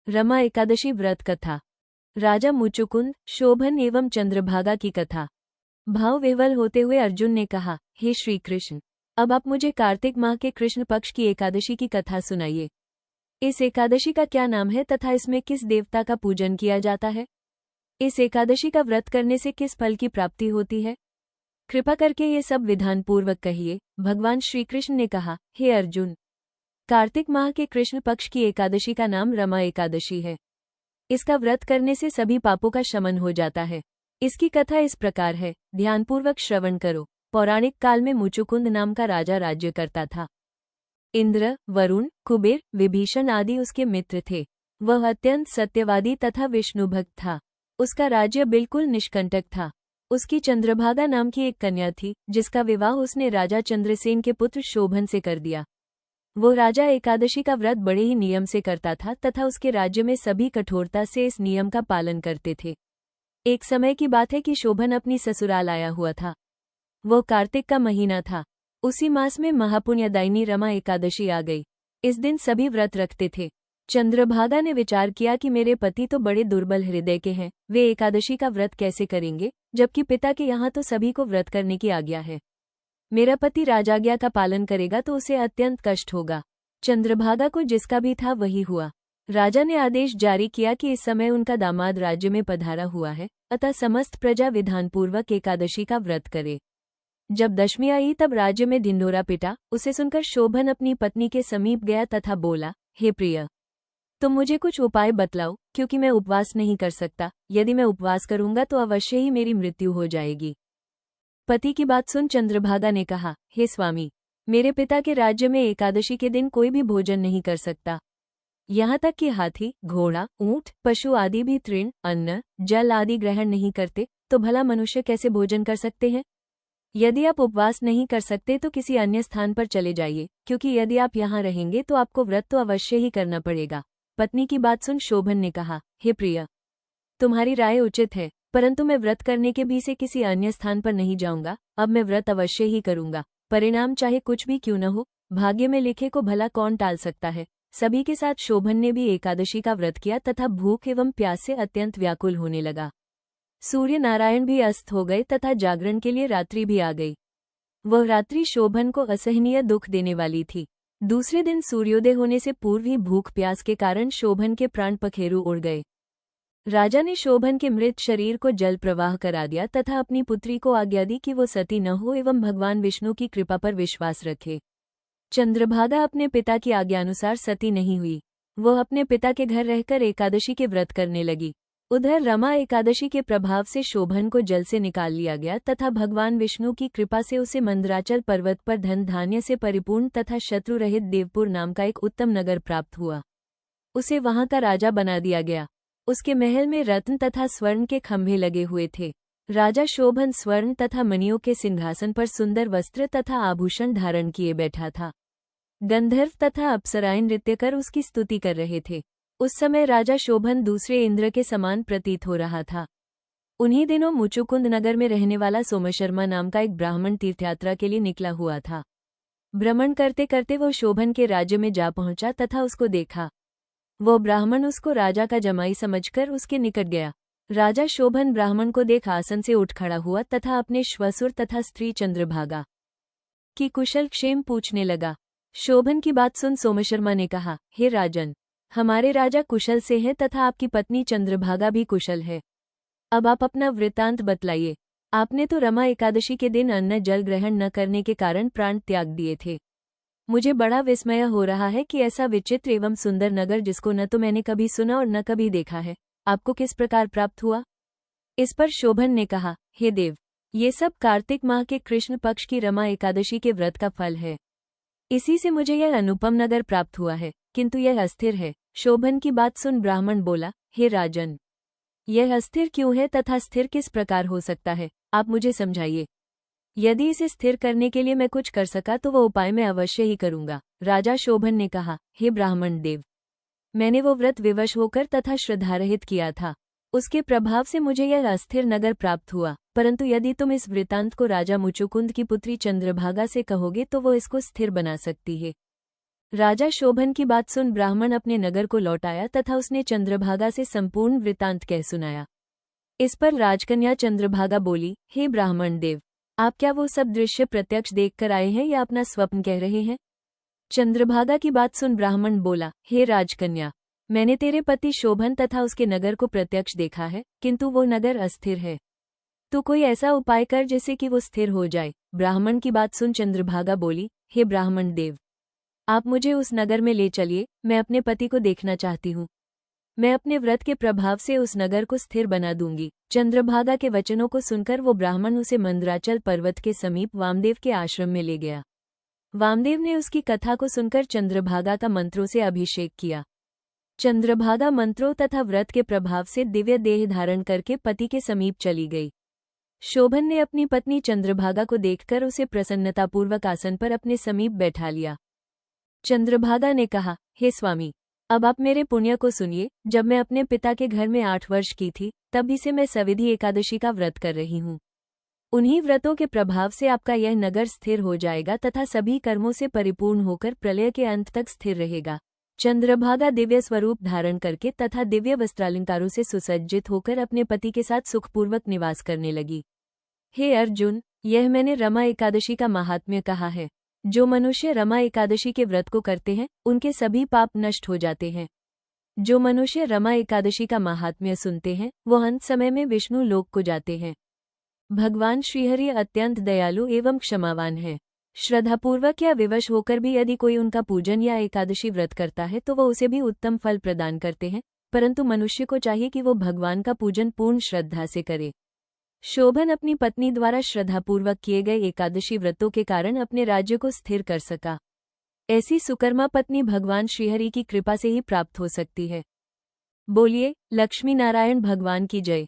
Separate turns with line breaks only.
रमा एकादशी व्रत कथा। राजा मुचुकुंद, शोभन एवं चंद्रभागा की कथा। भाव विह्वल होते हुए अर्जुन ने कहा, हे श्री कृष्ण, अब आप मुझे कार्तिक माह के कृष्ण पक्ष की एकादशी की कथा सुनाइए। इस एकादशी का क्या नाम है तथा इसमें किस देवता का पूजन किया जाता है? इस एकादशी का व्रत करने से किस फल की प्राप्ति होती है? कृपा करके ये सब विधानपूर्वक कहिए। भगवान श्री कृष्ण ने कहा, हे अर्जुन, कार्तिक माह के कृष्ण पक्ष की एकादशी का नाम रमा एकादशी है। इसका व्रत करने से सभी पापों का शमन हो जाता है। इसकी कथा इस प्रकार है, ध्यानपूर्वक श्रवण करो। पौराणिक काल में मुचुकुंद नाम का राजा राज्य करता था। इंद्र, वरुण, कुबेर, विभीषण आदि उसके मित्र थे। वह अत्यंत सत्यवादी तथा विष्णुभक्त था। उसका राज्य बिल्कुल निष्कंटक था। उसकी चंद्रभागा नाम की एक कन्या थी, जिसका विवाह उसने राजा चंद्रसेन के पुत्र शोभन से कर दिया। वो राजा एकादशी का व्रत बड़े ही नियम से करता था तथा उसके राज्य में सभी कठोरता से इस नियम का पालन करते थे। एक समय की बात है कि शोभन अपनी ससुराल आया हुआ था। वो कार्तिक का महीना था। उसी मास में महापुण्यदायिनी रमा एकादशी आ गई। इस दिन सभी व्रत रखते थे। चंद्रभागा ने विचार किया कि मेरे पति तो बड़े दुर्बल हृदय के हैं, वे एकादशी का व्रत कैसे करेंगे, जबकि पिता के यहाँ तो सभी को व्रत करने की आज्ञा है। मेरा पति राजाज्ञा का पालन करेगा तो उसे अत्यंत कष्ट होगा। चंद्रभागा को जिसका भी था वही हुआ। राजा ने आदेश जारी किया कि इस समय उनका दामाद राज्य में पधारा हुआ है, अतः समस्त प्रजा विधानपूर्वक एकादशी का व्रत करे। जब दशमी आई तब राज्य में ढिंढोरा पिटा। उसे सुनकर शोभन अपनी पत्नी के समीप गया तथा बोला, हे प्रिय, तुम मुझे कुछ उपाय बतलाओ, क्योंकि मैं उपवास नहीं कर सकता। यदि मैं उपवास करूंगा तो अवश्य ही मेरी मृत्यु हो जाएगी। पति की बात सुन चंद्रभागा ने कहा, हे स्वामी, मेरे पिता के राज्य में एकादशी के दिन कोई भी भोजन नहीं कर सकता। यहाँ तक कि हाथी, घोड़ा, ऊंट, पशु आदि भी तृण, अन्न, जल आदि ग्रहण नहीं करते, तो भला मनुष्य कैसे भोजन कर सकते हैं? यदि आप उपवास नहीं कर सकते तो किसी अन्य स्थान पर चले जाइए, क्योंकि यदि आप यहाँ रहेंगे तो आपको व्रत तो अवश्य ही करना पड़ेगा। पत्नी की बात सुन शोभन ने कहा, हे प्रिय, तुम्हारी राय उचित है, परंतु मैं व्रत करने के भी से किसी अन्य स्थान पर नहीं जाऊंगा। अब मैं व्रत अवश्य ही करूंगा, परिणाम चाहे कुछ भी क्यों न हो। भाग्य में लिखे को भला कौन टाल सकता है। सभी के साथ शोभन ने भी एकादशी का व्रत किया तथा भूख एवं प्यास से अत्यंत व्याकुल होने लगा। सूर्य नारायण भी अस्त हो गए तथा जागरण के लिए रात्रि भी आ गई। वह रात्रि शोभन को असहनीय दुख देने वाली थी। दूसरे दिन सूर्योदय होने से पूर्व ही भूख प्यास के कारण शोभन के प्राण पखेरु उड़ गए। राजा ने शोभन के मृत शरीर को जल प्रवाह करा दिया तथा अपनी पुत्री को आज्ञा दी कि वो सती न हो एवं भगवान विष्णु की कृपा पर विश्वास रखे। चंद्रभागा अपने पिता की आज्ञानुसार सती नहीं हुई। वह अपने पिता के घर रहकर एकादशी के व्रत करने लगी। उधर रमा एकादशी के प्रभाव से शोभन को जल से निकाल लिया गया तथा भगवान विष्णु की कृपा से उसे मंदराचल पर्वत पर धन धान्य से परिपूर्ण तथा शत्रु रहित देवपुर नाम का एक उत्तम नगर प्राप्त हुआ। उसे वहां का राजा बना दिया गया। उसके महल में रत्न तथा स्वर्ण के खंभे लगे हुए थे। राजा शोभन स्वर्ण तथा मणियों के सिंहासन पर सुंदर वस्त्र तथा आभूषण धारण किए बैठा था। गंधर्व तथा अप्सराएं नृत्य कर उसकी स्तुति कर रहे थे। उस समय राजा शोभन दूसरे इंद्र के समान प्रतीत हो रहा था। उन्हीं दिनों मुचुकुंद नगर में रहने वाला सोमशर्मा नाम का एक ब्राह्मण तीर्थयात्रा के लिए निकला हुआ था। भ्रमण करते करते वो शोभन के राज्य में जा पहुंचा तथा उसको देखा। वो ब्राह्मण उसको राजा का जमाई समझकर उसके निकट गया। राजा शोभन ब्राह्मण को देख आसन से उठ खड़ा हुआ तथा अपने श्वसुर तथा स्त्री चंद्रभागा की कुशल क्षेम पूछने लगा। शोभन की बात सुन सोमशर्मा ने कहा, हे राजन, हमारे राजा कुशल से हैं तथा आपकी पत्नी चंद्रभागा भी कुशल है। अब आप अपना वृत्तांत बतलाइए। आपने तो रमा एकादशी के दिन अन्न जल ग्रहण न करने के कारण प्राण त्याग दिए थे। मुझे बड़ा विस्मय हो रहा है कि ऐसा विचित्र एवं सुंदर नगर, जिसको न तो मैंने कभी सुना और न कभी देखा है, आपको किस प्रकार प्राप्त हुआ? इस पर शोभन ने कहा, हे देव, ये सब कार्तिक माह के कृष्ण पक्ष की रमा एकादशी के व्रत का फल है। इसी से मुझे यह अनुपम नगर प्राप्त हुआ है, किंतु यह अस्थिर है। शोभन की बात सुन ब्राह्मण बोला, हे राजन, यह अस्थिर क्यों है तथा स्थिर किस प्रकार हो सकता है, आप मुझे समझाइए। यदि इसे स्थिर करने के लिए मैं कुछ कर सका तो वह उपाय मैं अवश्य ही करूंगा। राजा शोभन ने कहा, हे ब्राह्मण देव, मैंने वो व्रत विवश होकर तथा श्रद्धारहित किया था। उसके प्रभाव से मुझे यह अस्थिर नगर प्राप्त हुआ, परंतु यदि तुम इस वृतांत को राजा मुचुकुंद की पुत्री चंद्रभागा से कहोगे तो वो इसको स्थिर बना सकती है। राजा शोभन की बात सुन ब्राह्मण अपने नगर को लौट आया तथा उसने चंद्रभागा से संपूर्ण वृतांत कह सुनाया। इस पर राजकन्या चंद्रभागा बोली, हे ब्राह्मण देव, आप क्या वो सब दृश्य प्रत्यक्ष देखकर आए हैं या अपना स्वप्न कह रहे हैं? चंद्रभागा की बात सुन ब्राह्मण बोला, हे राजकन्या, मैंने तेरे पति शोभन तथा उसके नगर को प्रत्यक्ष देखा है, किंतु वो नगर अस्थिर है। तू कोई ऐसा उपाय कर जिससे कि वो स्थिर हो जाए। ब्राह्मण की बात सुन चंद्रभागा बोली, हे ब्राह्मण देव, आप मुझे उस नगर में ले चलिए, मैं अपने पति को देखना चाहती हूँ। मैं अपने व्रत के प्रभाव से उस नगर को स्थिर बना दूंगी। चंद्रभागा के वचनों को सुनकर वो ब्राह्मण उसे मंदराचल पर्वत के समीप वामदेव के आश्रम में ले गया। वामदेव ने उसकी कथा को सुनकर चंद्रभागा का मंत्रों से अभिषेक किया। चंद्रभागा मंत्रों तथा व्रत के प्रभाव से दिव्य देह धारण करके पति के समीप चली गई। शोभन ने अपनी पत्नी चंद्रभागा को देखकर उसे प्रसन्नतापूर्वक आसन पर अपने समीप बैठा लिया। चंद्रभागा ने कहा, हे स्वामी, अब आप मेरे पुण्य को सुनिए। जब मैं अपने पिता के घर में 8 वर्ष की थी, तभी से मैं सविधि एकादशी का व्रत कर रही हूँ। उन्हीं व्रतों के प्रभाव से आपका यह नगर स्थिर हो जाएगा तथा सभी कर्मों से परिपूर्ण होकर प्रलय के अंत तक स्थिर रहेगा। चंद्रभागा दिव्य स्वरूप धारण करके तथा दिव्य वस्त्रालंकारों से सुसज्जित होकर अपने पति के साथ सुखपूर्वक निवास करने लगी। हे अर्जुन, यह मैंने रमा एकादशी का महात्म्य कहा है। जो मनुष्य रमा एकादशी के व्रत को करते हैं, उनके सभी पाप नष्ट हो जाते हैं। जो मनुष्य रमा एकादशी का महात्म्य सुनते हैं, वो अंत समय में विष्णु लोक को जाते हैं। भगवान श्रीहरि अत्यंत दयालु एवं क्षमावान है। श्रद्धापूर्वक या विवश होकर भी यदि कोई उनका पूजन या एकादशी व्रत करता है तो वह उसे भी उत्तम फल प्रदान करते हैं, परंतु मनुष्य को चाहिए कि वो भगवान का पूजन पूर्ण श्रद्धा से करे। शोभन अपनी पत्नी द्वारा श्रद्धापूर्वक किए गए एकादशी व्रतों के कारण अपने राज्य को स्थिर कर सका। ऐसी सुकर्मा पत्नी भगवान श्रीहरि की कृपा से ही प्राप्त हो सकती है। बोलिए लक्ष्मी नारायण भगवान की जय।